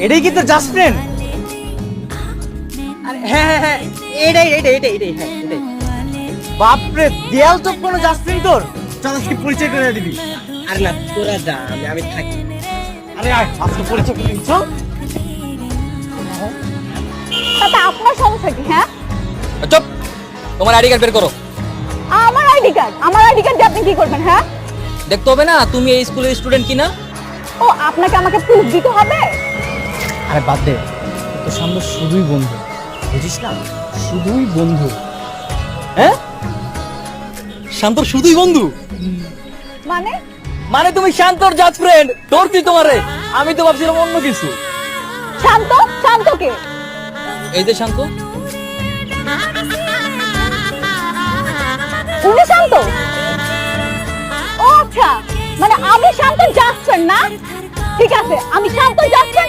এটাই কি তোর জাস্ট ফ্রেন্ড? আরে হ্যাঁ হ্যাঁ হ্যাঁ, এটাই হ্যাঁ এটাই। বাপরে, দেয়াল তো কোনো জাস্ট ফ্রেন্ড তোর? চল আজকে পরিচয় করে দিবি। আর না তোরা যা, আমি থাকি। আরে আয়, আজকে পরিচয় করে দিবি, চল। তাতে আপনার সমস্যা কি? হ্যাঁ, চুপ, তোমার আইডি কার্ড বের করো। আমার আইডি কার্ড দিয়ে আপনি কি করবেন? হ্যাঁ, দেখতে হবে না তুমি এই স্কুলের স্টুডেন্ট কিনা? ও আপনাকে আমাকে প্রুফ দিতে হবে? আরে বাদ দে, তোর সামনে শুধুই বন্ধু, বুঝিস না? শুধুই বন্ধু। হ্যাঁ, শান্তর শুধুই বন্ধু? মানে মানে তুমি শান্তর জাস্ট ফ্রেন্ড? ধরছি তোমারে, আমি তো ভাবছিলাম অন্য কিছু। শান্তকে এই যে শান্ত, উনি শান্ত? ও আচ্ছা, মানে আমি শান্ত জাস্ট ফ্রেন্ড না? ঠিক আছে, আমি শান্ত জাস্ট ফ্রেন্ড।